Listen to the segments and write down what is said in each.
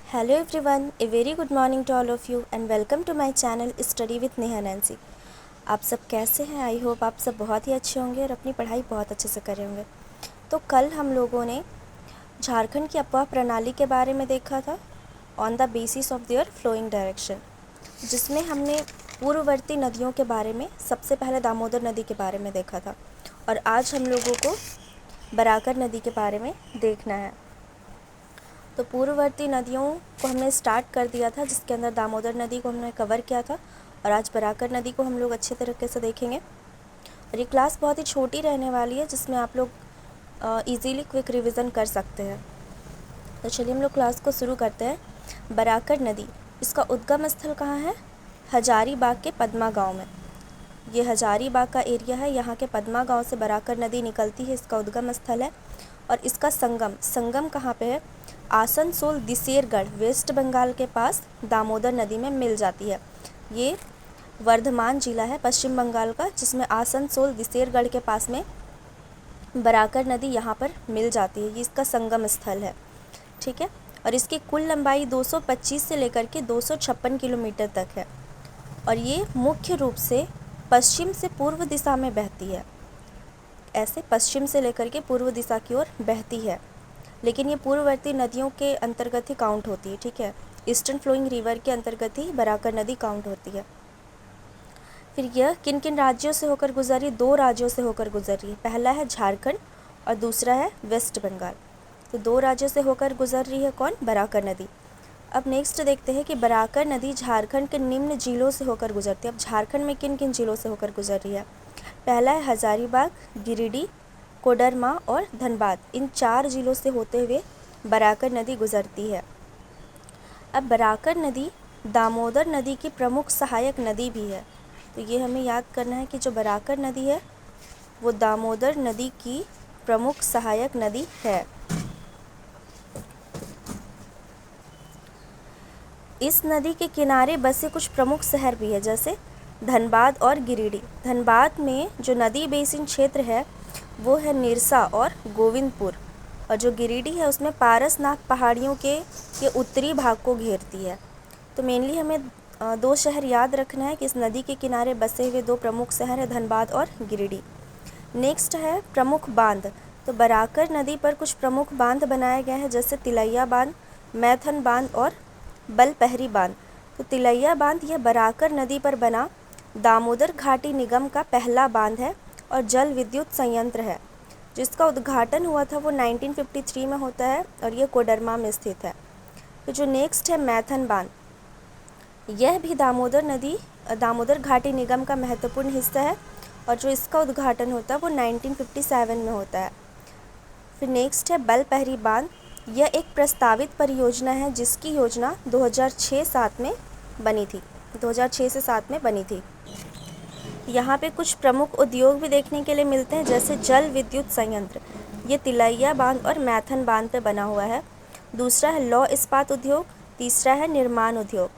Hello everyone, a very good morning to all of you and welcome to my channel study with Neha Nancy. आप सब कैसे हैं? I hope आप सब बहुत ही अच्छे होंगे और अपनी पढ़ाई बहुत अच्छे से कर रहे होंगे। तो कल हम लोगों ने झारखंड की अपवाह प्रणाली के बारे में देखा था on the basis of their flowing direction, जिसमें हमने पूर्ववर्ती नदियों के बारे में सबसे पहले दामोदर नदी के बारे में देखा था और आज हम लोगों को बराकर नदी के बारे में देखना है। तो पूर्ववर्ती नदियों को हमने स्टार्ट कर दिया था, जिसके अंदर दामोदर नदी को हमने कवर किया था और आज बराकर नदी को हम लोग अच्छे तरीके से देखेंगे। और ये क्लास बहुत ही छोटी रहने वाली है, जिसमें आप लोग इजीली क्विक रिवीजन कर सकते हैं। तो चलिए हम लोग क्लास को शुरू करते हैं। बराकर नदी, इसका उद्गम स्थल कहाँ है? हजारीबाग के पद्मा गाँव में। ये हजारीबाग का एरिया है, यहाँ के पद्मा गाँव से बराकर नदी निकलती है, इसका उद्गम स्थल है। और इसका संगम कहाँ पे है? आसनसोल दिसेरगढ़ वेस्ट बंगाल के पास दामोदर नदी में मिल जाती है। ये वर्धमान जिला है पश्चिम बंगाल का, जिसमें आसनसोल दिसेरगढ़ के पास में बराकर नदी यहाँ पर मिल जाती है। ये इसका संगम स्थल है, ठीक है। और इसकी कुल लंबाई 225 से लेकर के 256 किलोमीटर तक है और ये मुख्य रूप से पश्चिम से पूर्व दिशा में बहती है। ऐसे पश्चिम से लेकर के पूर्व दिशा की ओर बहती है, लेकिन ये पूर्ववर्ती नदियों के अंतर्गत ही काउंट होती है, ठीक है। ईस्टर्न फ्लोइंग रिवर के अंतर्गत ही बराकर नदी काउंट होती है। फिर यह किन किन राज्यों से होकर गुजरी? 2 राज्यों से होकर गुजर रही है। पहला है झारखंड और दूसरा है वेस्ट बंगाल। तो 2 राज्यों से होकर गुजर रही है कौन? बराकर नदी। अब नेक्स्ट देखते हैं कि बराकर नदी झारखंड के निम्न जिलों से होकर गुजरती है। अब झारखंड में किन किन जिलों से होकर गुजर रही है? पहला है हजारीबाग, गिरिडीह, कोडरमा और धनबाद। इन 4 जिलों से होते हुए बराकर नदी गुजरती है। अब बराकर नदी दामोदर नदी की प्रमुख सहायक नदी भी है। तो ये हमें याद करना है कि जो बराकर नदी है वो दामोदर नदी की प्रमुख सहायक नदी है। इस नदी के किनारे बसे कुछ प्रमुख शहर भी है, जैसे धनबाद और गिरिडीह। धनबाद में जो नदी बेसिन क्षेत्र है वो है निरसा और गोविंदपुर, और जो गिरिडीह है उसमें पारसनाथ पहाड़ियों के उत्तरी भाग को घेरती है। तो मेनली हमें 2 शहर याद रखना है कि इस नदी के किनारे बसे हुए 2 प्रमुख शहर है धनबाद और गिरिडीह। नेक्स्ट है प्रमुख बांध। तो बराकर नदी पर कुछ प्रमुख बांध बनाए गए हैं, जैसे तिलैया बांध, मैथन बांध और बलपहरी बांध। तो तिलैया बांध यह बराकर नदी पर बना दामोदर घाटी निगम का पहला बांध है और जल विद्युत संयंत्र है। जिसका उद्घाटन हुआ था वो 1953 में होता है और ये कोडरमा में स्थित है। तो जो नेक्स्ट है मैथन बांध, यह भी दामोदर घाटी निगम का महत्वपूर्ण हिस्सा है और जो इसका उद्घाटन होता है वो 1957 में होता है। फिर नेक्स्ट है बलपहरी बांध। यह एक प्रस्तावित परियोजना है जिसकी योजना 2006-7 में बनी थी। 2006 से 7 में बनी थी। यहाँ पे कुछ प्रमुख उद्योग भी देखने के लिए मिलते हैं, जैसे जल विद्युत संयंत्र, ये तिलैया बांध और मैथन बांध पे बना हुआ है। दूसरा है लौह इस्पात उद्योग। तीसरा है निर्माण उद्योग,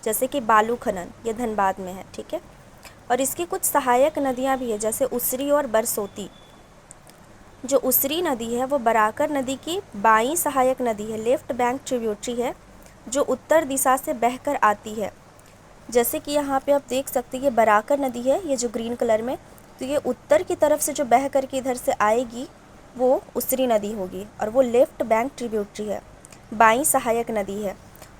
जैसे कि बालू खनन, ये धनबाद में है, ठीक है। और इसकी कुछ सहायक नदियाँ भी है, जैसे उसरी और बरसोती। जो उसरी नदी है वो बराकर नदी की बाईं सहायक नदी है, लेफ्ट बैंक ट्रिब्यूटरी है, जो उत्तर दिशा से बहकर आती है। जैसे कि यहाँ पे आप देख सकते हैं ये बराकर नदी है, ये जो ग्रीन कलर में, तो ये उत्तर की तरफ से जो बह कर के इधर से आएगी वो उसरी नदी होगी और वो लेफ्ट बैंक ट्रिब्यूटरी है, बाईं सहायक नदी है।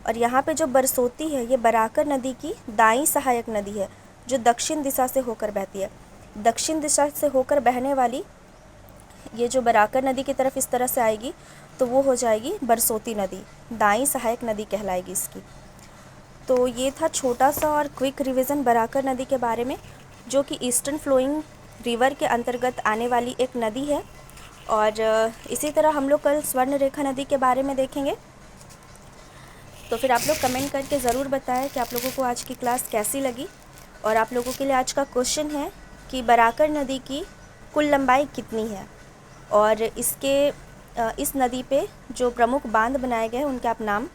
और यहाँ पे जो बरसोती है ये बराकर नदी की दाईं सहायक नदी है, जो दक्षिण दिशा से होकर बहती है। दक्षिण दिशा से होकर बहने वाली ये जो बराकर नदी की तरफ इस तरह से आएगी तो वो हो जाएगी बरसोती नदी, दाईं सहायक नदी कहलाएगी इसकी। तो ये था छोटा सा और क्विक रिवीजन बराकर नदी के बारे में, जो कि ईस्टर्न फ्लोइंग रिवर के अंतर्गत आने वाली एक नदी है। और इसी तरह हम लोग कल स्वर्ण रेखा नदी के बारे में देखेंगे। तो फिर आप लोग कमेंट करके ज़रूर बताएं कि आप लोगों को आज की क्लास कैसी लगी। और आप लोगों के लिए आज का क्वेश्चन है कि बराकर नदी की कुल लंबाई कितनी है, और इस नदी पे जो प्रमुख बांध बनाए गए हैं उनके आप नाम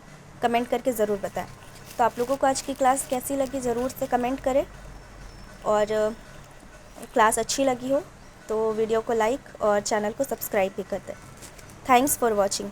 कमेंट करके ज़रूर बताएं। तो आप लोगों को आज की क्लास कैसी लगी ज़रूर से कमेंट करें, और क्लास अच्छी लगी हो तो वीडियो को लाइक और चैनल को सब्सक्राइब भी कर दें। Thanks for watching.